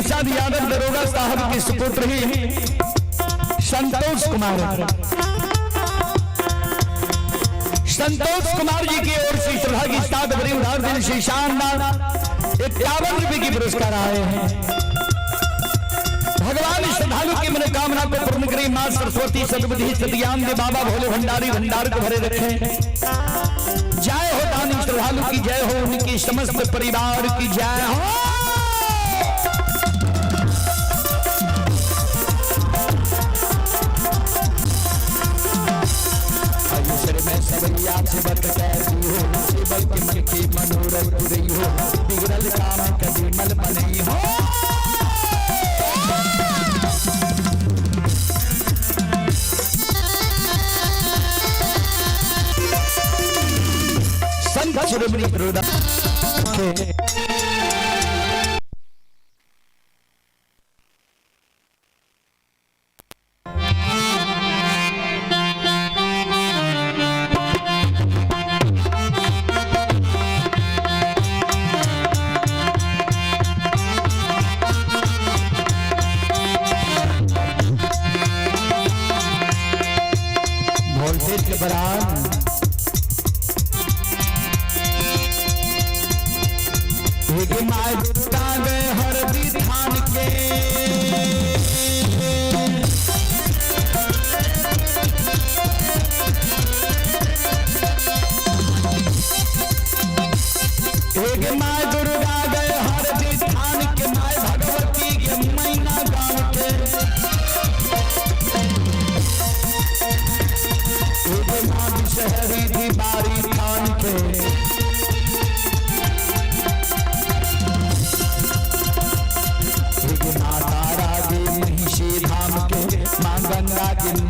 प्रसाद यादव दरोगा साहब की सुपुत्र ही संतोष कुमार जी की ओर से श्रद्धा की 7 बड़ी उधार दिन से शानदार 51 रुपए की पुरस्कार आए हैं। भगवान श्रद्धालु की मनोकामना को पूर्ण करें। मां सरस्वती सद्बुद्धि सत्यान दे बाबा भोले भंडारी भंडार को भरे रखे। जय हो दानी श्रद्धालु की जय हो, उनकी समस्त परिवार की जय हो। सवैया से बत कैसी हो, शिवल के मन की मनोरथ पूरी हो, बिगड़ल काम कभी मल बनी हो। संत शिरोमणि गुरुदास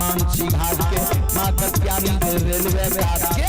मानसी घाट के मां कत्यानी रेलवे घाट के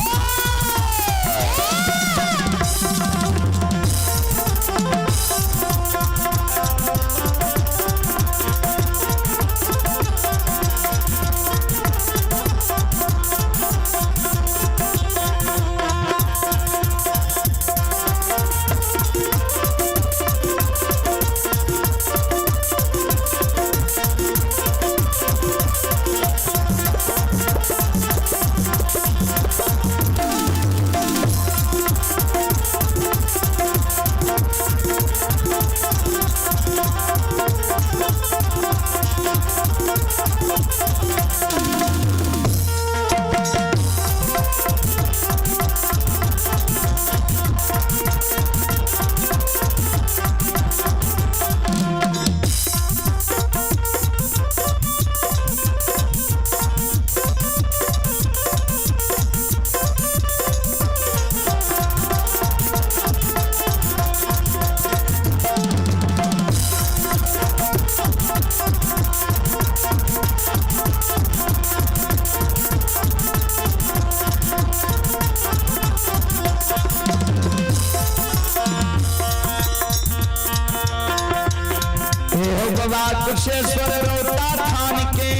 कुशेश्वर रोटा थान के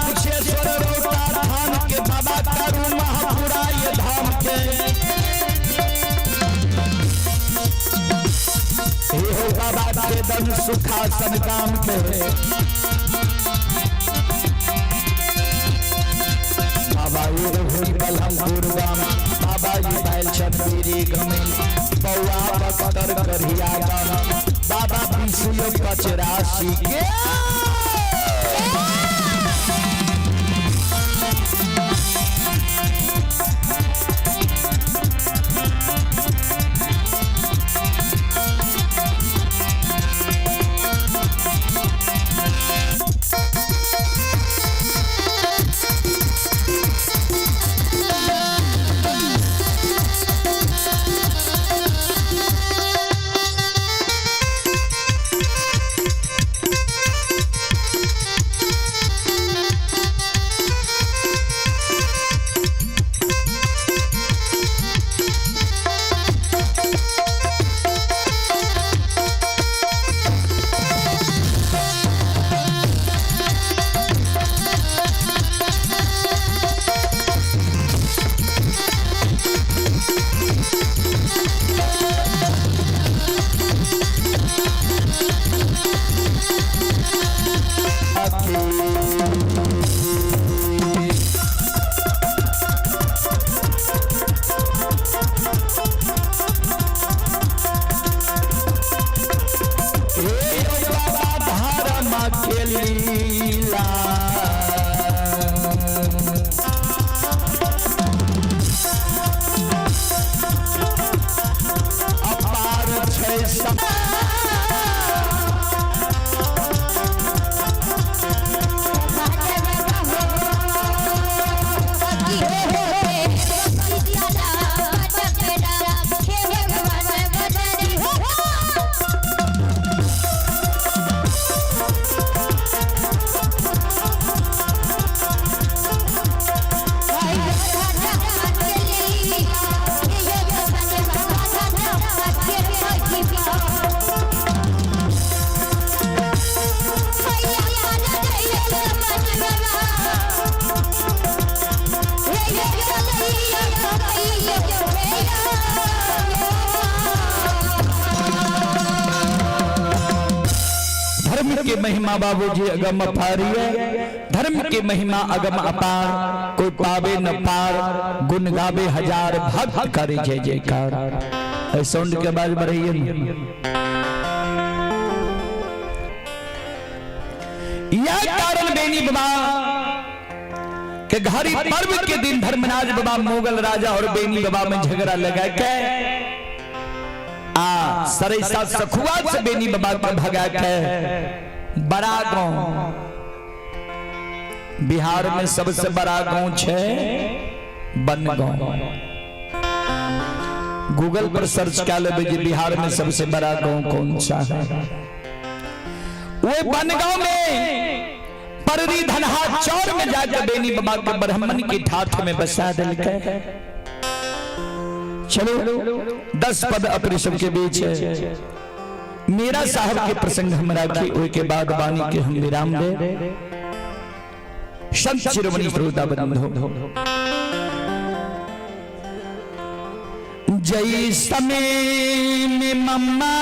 कुशेश्वर रोटा थान के बाबा करू महापुरा ये धाम के हो बाबा के दन सुखासन काम के बाबा जी बैल छतरी गमिल बउआ बकर करिया गाना बाबा पिसुयो कचरासी के कैसा धर्म की महिमा बाबूजी अगम अपारी है। धर्म की महिमा अगम अपार, कोई पावे न पार, गुण गावे हजार, भक्त करे जय जयकार। साउंड के आवाज बढ़ रही है। यह कारण बेनी बाबा के घड़ी पर्व के दिन धर्मराज बाबा मुगल राजा और बेनी बाबा में झगड़ा लगा के सरेसा सखुआ से बेनी बाबा को भगा के बड़ा गांव, बिहार में सबसे बड़ा गांव है बनगांव। गूगल पर सर्च कर लेबे जी बिहार में सबसे बड़ा गांव कौन सा है। वो बनगांव में पररी धनहा चौर में जाकर बेनी बाबा के ब्राह्मण की ठाठ में बसा दिल के। चलो 10 पद अपने सबके बीच है। मेरा साहब के प्रसंग हम राखी, उसके बाद वाणी के हम विराम दे। संत शिरोमणि श्रोता बंधु, जय समय में मम्मा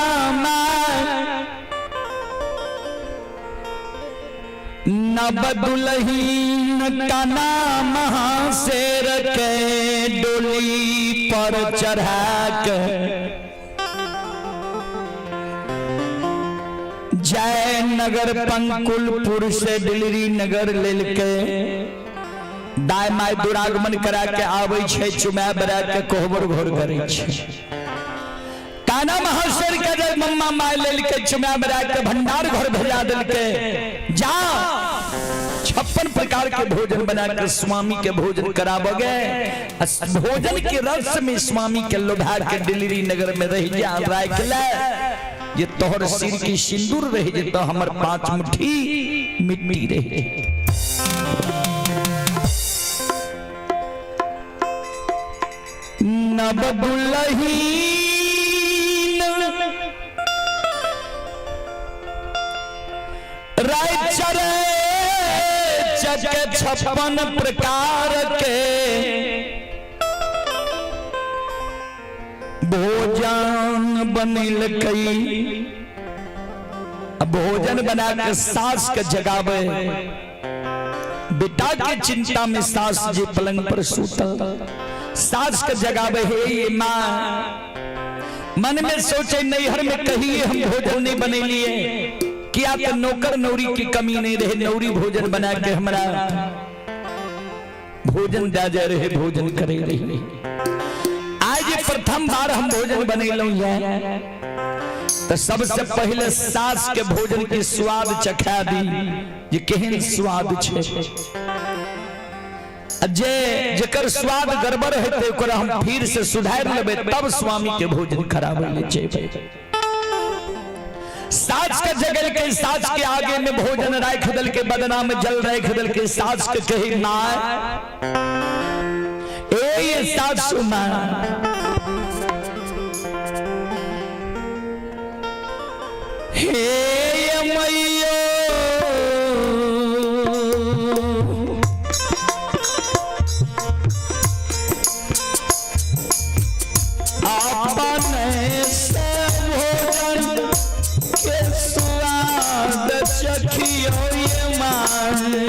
नब दुल्हीन का नाम से रखे डोली पर चढ़ा के जय नगर पंकुलपुर से दिल्ली नगर लेल के दाय माय दुरागमन करा के आवे छे, चुमा बरा के कोहबर घोर करे छे। काना महाशर के जय मम्मा माय लेल के चुमा बरा के भंडार घर भेजा दिल के। जा 56 प्रकार के भोजन बनाकर स्वामी के भोजन कराबोगे। भोजन के रस में स्वामी के लोभा के दिल्ली नगर में रह जा राख ले। ये तोहर सिर की सिंदूर रह जे तो हमर 5 मुट्ठी मिट्टी रहे। नब दुल्हीन राय चरे चक 56 प्रकार के भोजन बनिल कई। भोजन बना के सास के जगावे, बेटा के चिंता में सास जी पलंग पर सूतल, सास के जगावे हे ये माँ। मन में सोचे नैहर में कहीं हम भोजन नहीं बने लिए, किया तो नौकर नौरी की कमी नहीं रहे, नौरी भोजन बना के हमारा भोजन जा रहे, भोजन करे रहे। आज प्रथम बार हम भोजन बनेलू है तो सबसे पहले सास के भोजन के स्वाद चखा दी, ये केहन स्वाद छे। जे जेकर स्वाद गड़बड़ हेते ओकरा हम फिर से सुधार लेबे, तब स्वामी के भोजन खराब ले जेबे। सास के जगल के सास के आगे में भोजन राख दल के, बदना में जल राख दल के, सास के कही ना ए ये सास सुना हे मैया आपने से भोजन के स्वाद चखियो ये मान।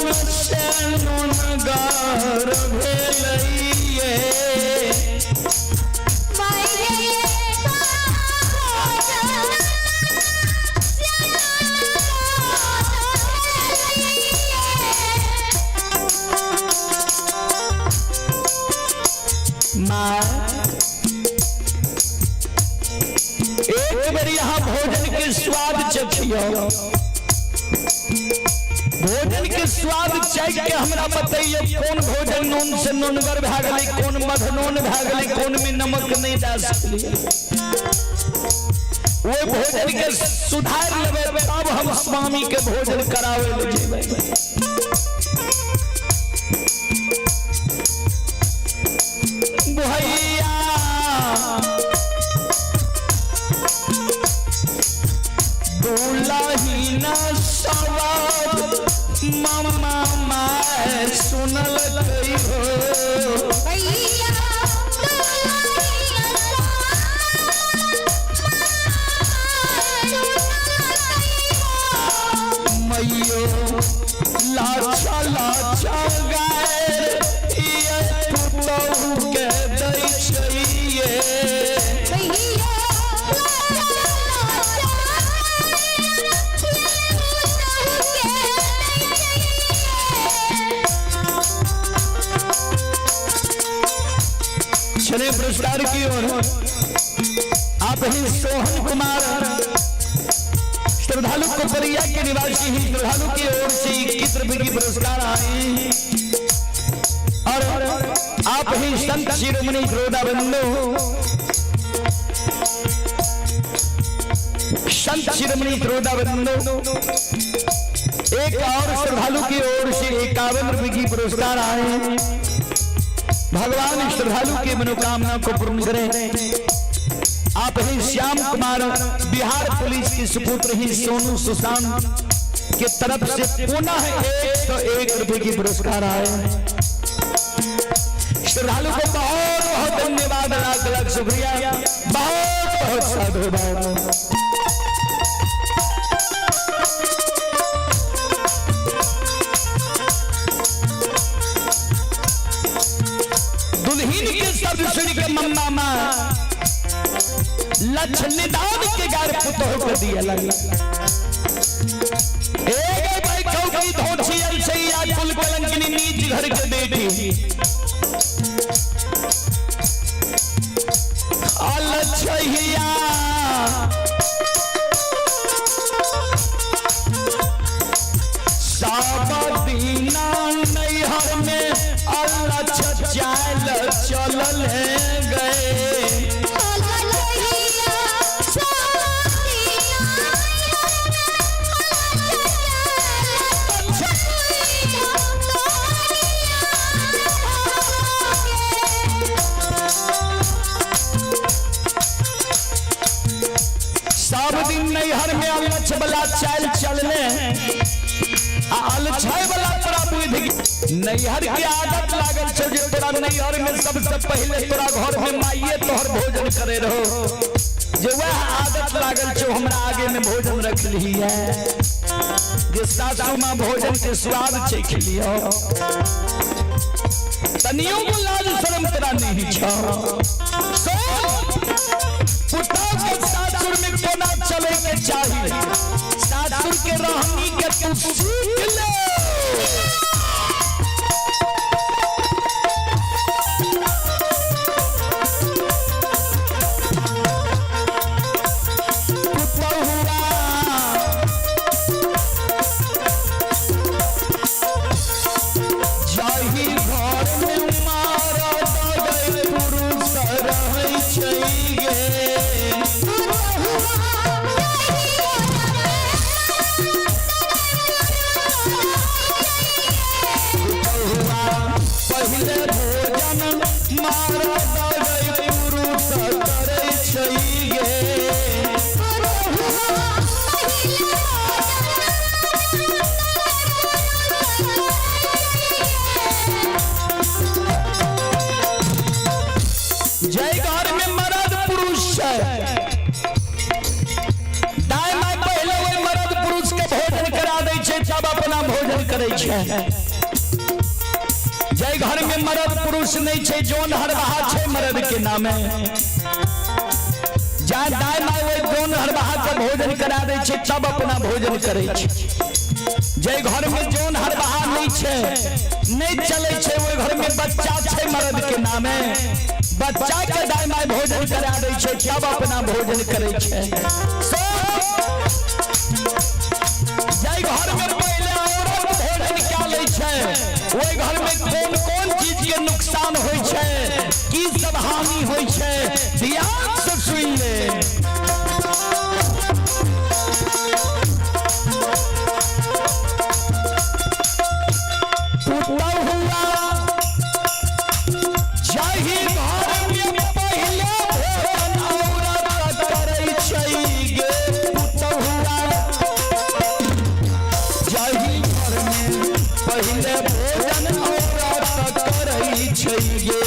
नून से नूनगर भेलइए एक बार यहाँ भोजन के स्वाद चखियो भोजन के स्वाद चख के हमरा बताइए कौन भोजन नून से नूनगर भए गेलै कौन मधनोन भए गेलै कौन में नमक नहीं डाल सकलिए वो भोजन के सुधार लेबै तब हम स्वामी के भोजन करावे ले जेबै भैया दुलहीन सवाब मामा मैं सुनल गई हो भैया मैयो लाचा लाचा गाए ये पुतहु के दै छिए चले पुरस्कार की ओर आप ही सोहन कुमार श्रद्धालु कोपरिया के निवासी ही श्रद्धालु की ओर से 21 रुपए की पुरस्कार आए और आप ही संत शिरोमणि श्रोताबंधु संत शिरोमणि श्रोताबंधु एक और श्रद्धालु की ओर से 51 रुपए की पुरस्कार आए भगवान श्रद्धालु की मनोकामना को पूर्ण करें आप ही श्याम कुमार बिहार पुलिस की सुपुत्र ही सोनू सुशांत की तरफ से पुनः 101 रुपए की पुरस्कार आए श्रद्धालु को बहुत बहुत धन्यवाद लाख लाख शुक्रिया बहुत बहुत साधुवाद दुल्हीन के शब्द सुन के मम्मा लक्ष्मीदान के गार पुतहु कर दिया लगी एक बैठो की धोती अलसैया कुल कलंकिनी नीच घर के बेटी अलछैया साबदीना नैहर में अलछ चाल चलल गए सब दिन नैहर में अलछ वाला चाल चलने अलछाई वाला तोरा बुद्धि नैहर की आदत लागल छौ जे तोरा नैहर में सबसे पहले तोरा घर में माईए तोहर भोजन करे रहो जे वह आदत लागल छौ हमरा आगे में भोजन रख ली है जे सासू मां भोजन के स्वाद चख लियो तनियो को लाज शर्म तोरा नहीं छौ पुता के सासुर में कोना चले के चाहिए सासुर के रहनी के तू सीख ले जाही घर में मारा गए पुरुष रहे चाहिए पहले भोजन मारा गए पुरुष करे चाहिए जय घर में मर्द पुरुष है दाई माई पहले वही मर्द पुरुष के भोजन करा दै छै तब अपना भोजन करे छै जय घर में मर्द पुरुष नहीं छे जोन हर बहा छे मर्द के नामे जा दाई माय वो जोन हर बहा का भोजन करा दे छे तब अपना भोजन करे छे। जय घर में जोन हर बहा नहीं छे नहीं चले छे वो घर में बच्चा छे मर्द के नामे बच्चा के दाई माय भोजन करा दे छे तब अपना भोजन करे छे। जय घर में पहले औरत भोजन क्या ले छे ओई घर में कौन कौन चीज के नुकसान होय छे की सब हानि होय छे ध्यान से सुन ले। टूटा हुआ जाहि घर में पहले भोजन औरत करे छे गे टूटा हुआ जाहि घर में पहले भोजन औरत करे छे गे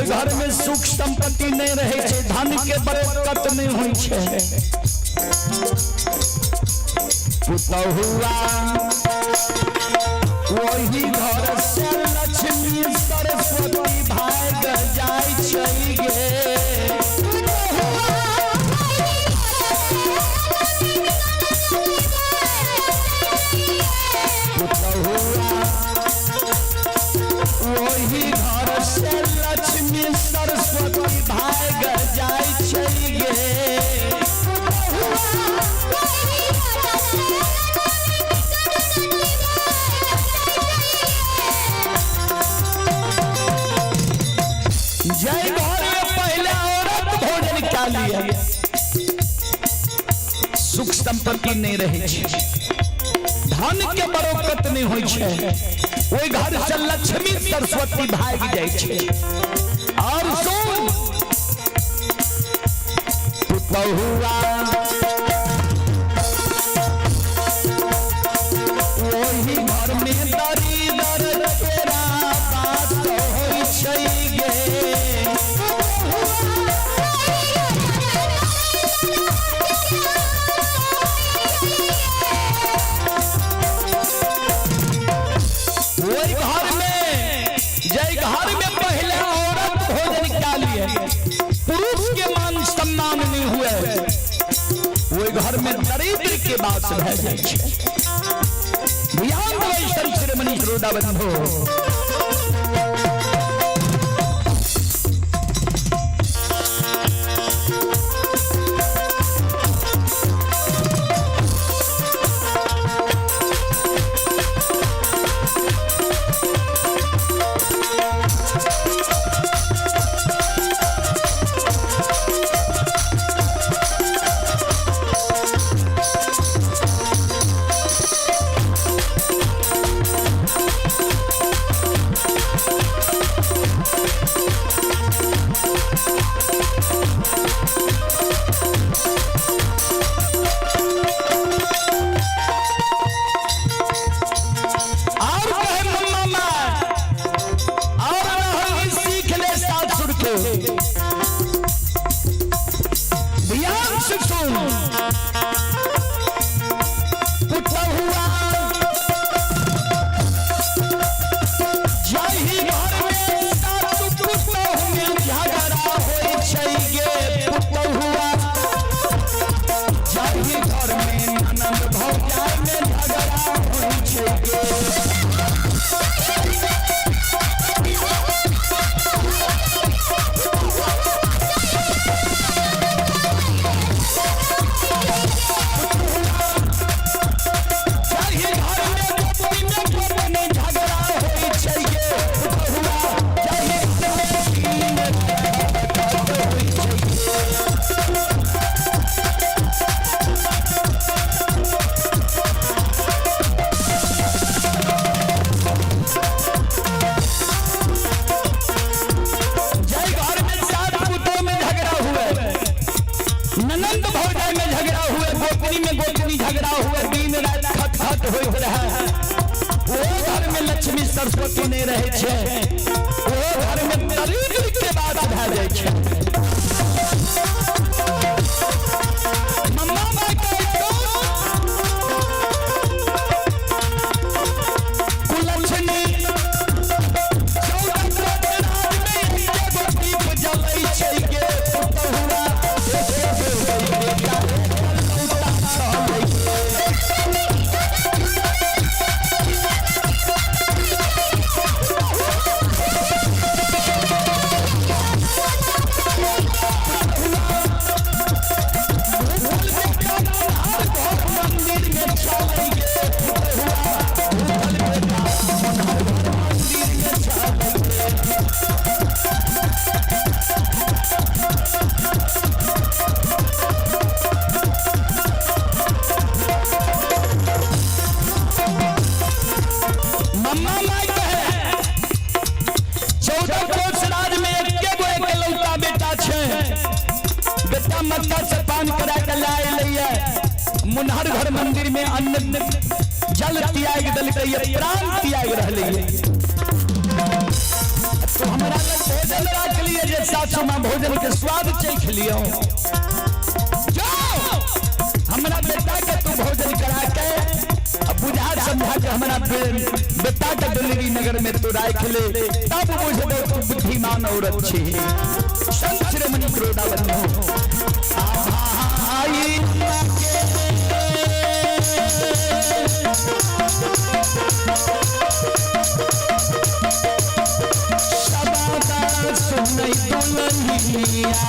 घर में सुख संपत्ति नहीं रहे छे धन के बरकत नहीं होई छे। पुतहुआ वही घर से लक्ष्मी सरस्वती भाग जाय छे गे वही घर से लक्ष्मी सरस्वती भाग जाय छे गे जय घर में पहले औरत भोजन क्या लिया सुख संपत्ति नहीं रहे छे धन के बरकत नहीं होई छे ओई घर से लक्ष्मी सरस्वती भाग जाय छे। और सुन पुतहुआ वही घर में दरिद्र तेरा बात होई छे गे वही घर में जय घर में पहले औरत भोजन क्या लिए पुरुष के मान सम्मान नहीं हुए वही घर में दरिद्र के बात रह जाए ध्यान दो श्रीमनी श्रोता बंधु। घाट होइत रहे, वो घर में लक्ष्मी सरस्वती नहीं रहे छे, वो घर में दरिद्र के बात भए जाय छे। मम्मा माई के कुलक्षणी 14 करोड़ राज में एगो दीप जलै छै गे पुतहुआ, बेटा लौटा चलै मक्का से पान करा के लाए लिया मुनहर घर मंदिर में अन्न जल त्याग दल के प्राण त्याग रहले तो हमरा लग भोजन राख लिए जे सासु मां भोजन के स्वाद चख लियो जाओ हमरा बेटा के तू भोजन करा के अब बुझा समझा के हमरा बेटा के दिल्ली नगर में तू राख ले तब बुझबो तू बुद्धिमान औरत छी। संत श्रीमणि प्रोडावन आई शबादा सुनई दुल्हनिया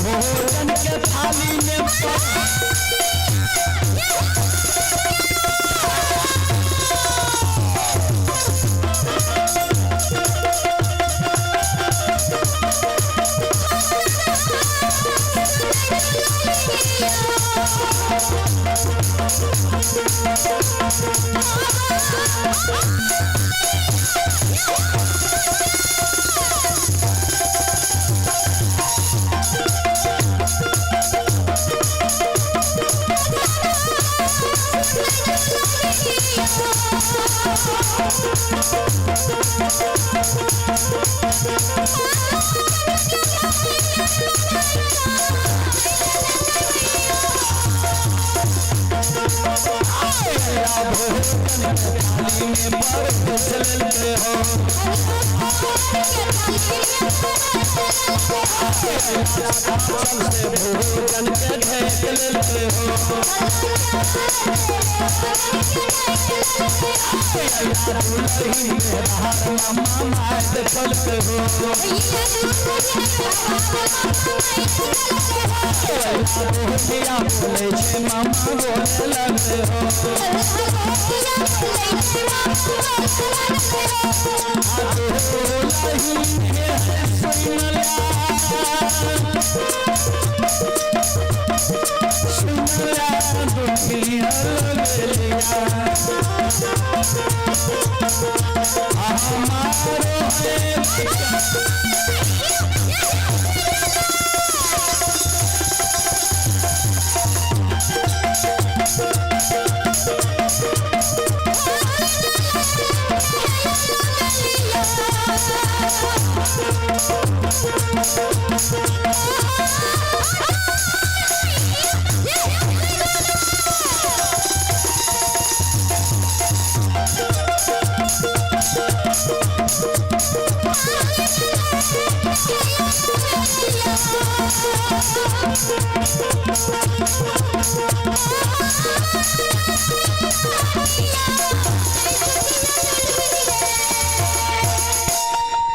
भोजन के थाली में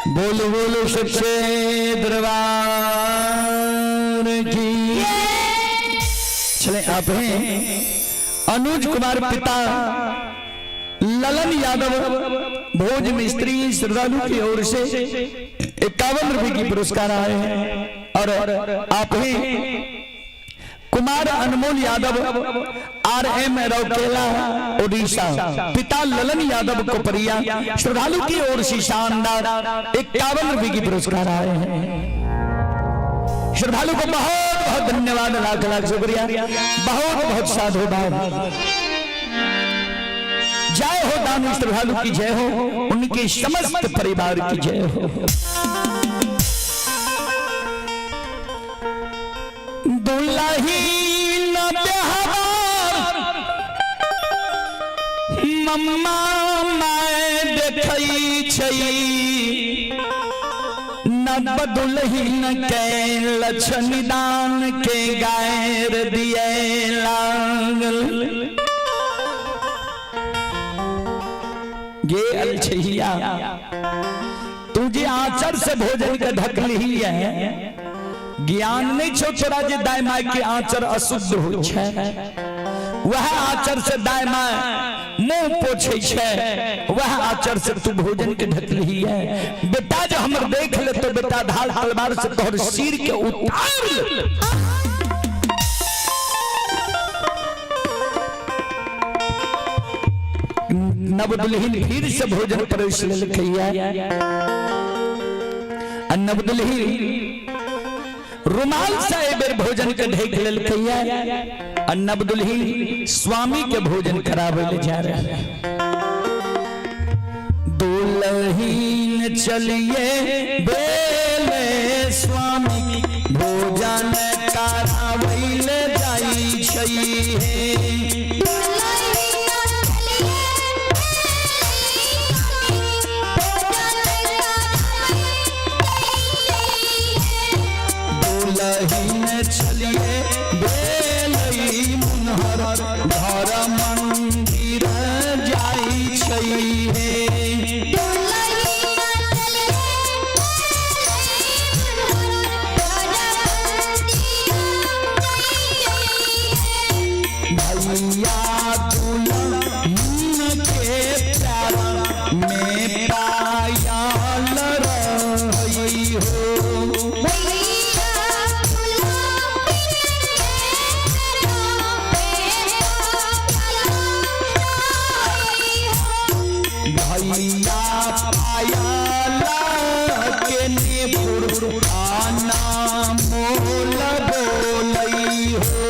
बोलो बोलो सच्चे दरबार की। चले आप हैं अनुज कुमार पिता ललन यादव भोज मिस्त्री श्रद्धालु की ओर से 51 रुपए की पुरस्कार आए हैं और आप हैं कुमार अनमोल यादव RM रौकेला ओडिशा पिता ललन यादव कोपरिया श्रद्धालु की ओर से शानदार 51 रुपए की पुरस्कार आए हैं। श्रद्धालु को बहुत बहुत धन्यवाद, लाख लाख शुक्रिया, बहुत बहुत साधुवाद। जय हो दानी श्रद्धालु की जय हो, उनके समस्त परिवार की जय हो। दुल्हीन प्यार मम्मा मैं देखई छई, न दुल्हीन के लक्षण दान के गैर दिए लागल। ये अलछिया तुझे आचर से भोजन के ढक ली है, ज्ञान नहीं छो छोरा जे दाय माय के आचर अशुद्ध हो छे, वह आचर से दाय माय मुंह पोछे छे, वह आचर से तू भोजन के ढक ली है। बेटा जो हमर देख ले तो बेटा ढाल तलवार से तोहर सिर के उतार ले। नव दुल्हीन फिर से भोजन परोस ले लिखैया, नव दुल्हीन रुमाल से बेर भोजन के ढक ले लिखैया, नव दुल्हीन स्वामी के भोजन करावे ले जा रहे। दुल्हीन चलिए बेले स्वामी भोजन करावे ले जाई छई। दुल्हीन चलिए बेलई मुनहर घर मंदिर जाई छई हे। भैया दुल्हीन के प्यार में पायल रही हो। भैया पायल के निपुर आना मोल बोलई हो।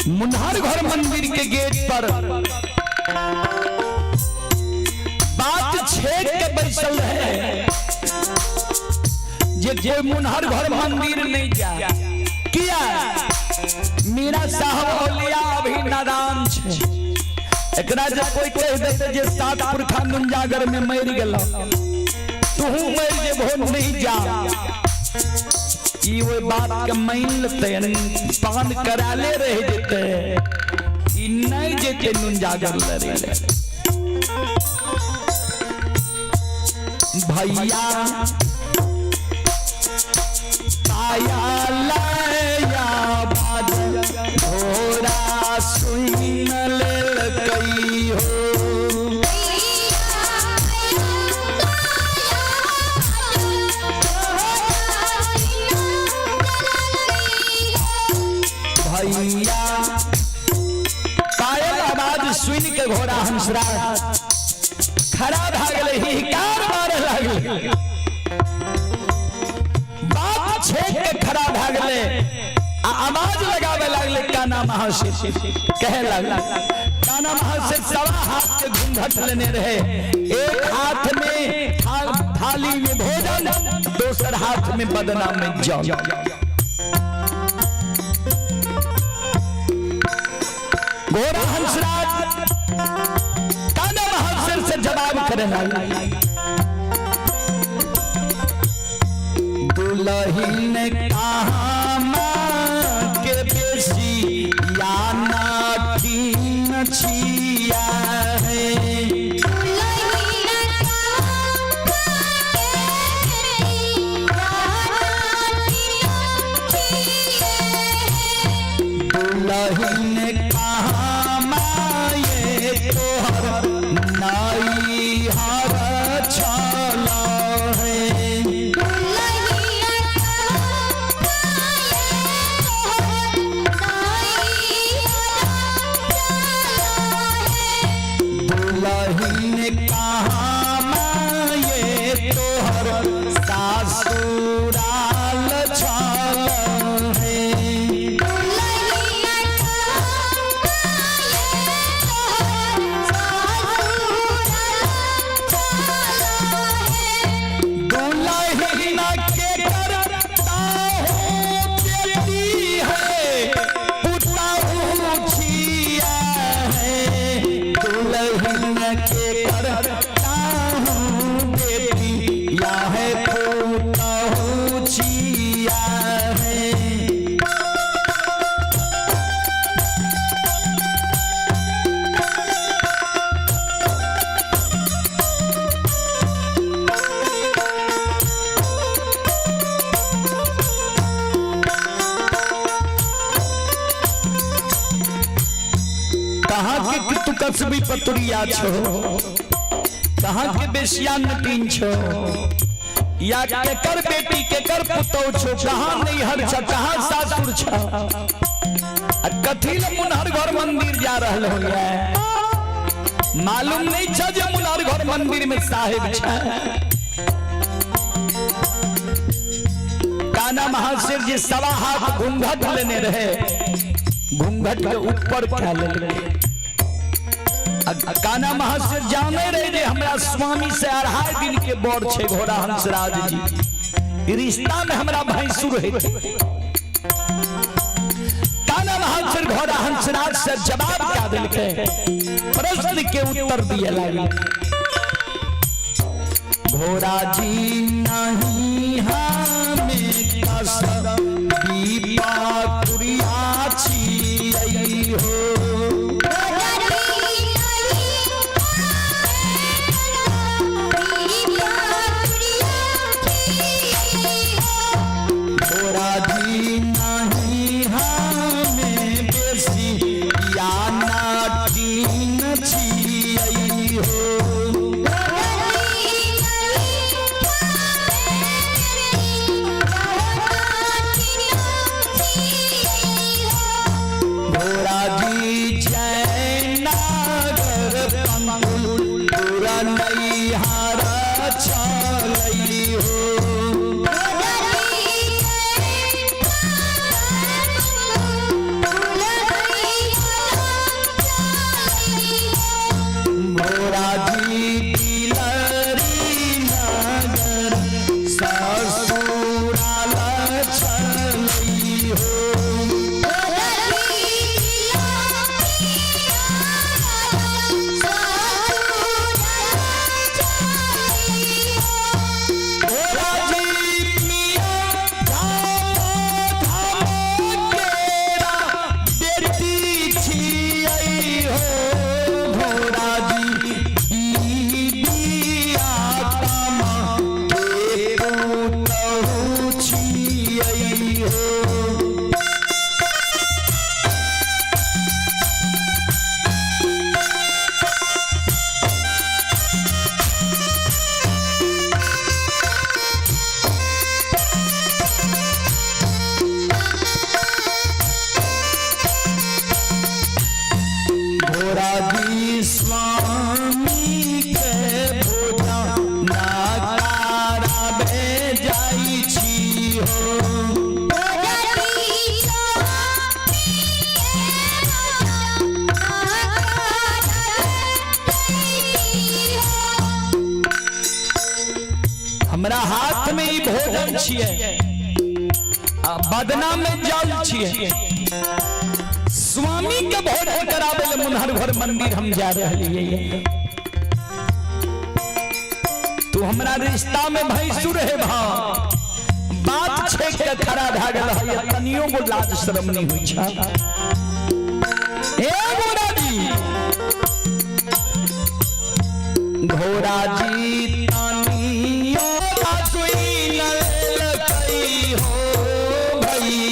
मुनहर घर मंदिर के गेट पर बात छेड़ के बैसल है, जे मुनहर घर मंदिर नहीं जा किया। मीरा साहब औलिया अभी नादान छे, एकरा जे कोई कह देते जे सात पुरखा नुंजागर में मर गेल, तू मर जे भोन नहीं जा, वो बात के मान लेते, पान कराले रह जेते, नहीं जेते नुंजागर लड़े। भैया पाया लया बाज घोड़ा सुन ले कई हो। भैया पायल आवाज सुन के घोड़ा हंसराज खड़ा भागले, हिकार मारे लागले, बात छेड़ के खड़ा भागले, आवाज लगावे लागले। काना महाशेष कहे लागला, काना महाशेष सवा हाथ के घूंघट लेने रहे, एक हाथ में थाली में भोजन, दूसर हाथ में बदना में जल। घोड़ा हंसराज करे ना दुल्हन कहाँ माँ के बेसी या नाटिन छिया है दुल्हन कहाँ माये तोहर नाई हर छाला है दुल्हन कहाँ माये तोहर सासुराल छाला है कसबी पतुरिया छो कहाँ के बेसिया नटीन छो या केकर बेटी केकर पुतौ छो कहाँ नहीं हर छ कहाँ सासुर छ कथी ल मुनहर घर मंदिर जा रहल हो मालूम नहीं छ जे मुनहर घर मंदिर में साहिब छ काना महाशर जी सवा हाथ घूंघट लेने रहे घूंघट के ऊपर क्या ले काना महाशर जाने रहे जे हमरा स्वामी से 2.5 दिन के बोर छे घोड़ा हंसराज जी रिश्ता में हमरा भैंसुर है काना महाशर घोड़ा हंसराज से जवाब क्या दिल के प्रश्न के उत्तर दिए लगे घोड़ा जी नहीं हमें कसम दीपा कुरिया छी हो हमरा हाथ में ही भोजन छिए बदना में जल छिए स्वामी के भोजन करावे ले मुनहर घर मंदिर हम जा रहे हैं तू हमरा रिश्ता में भैंसुर है भाव बात छेक के खड़ा भ गेल है तनियो को लाज शर्म नहीं होई छा ए घोड़ा जी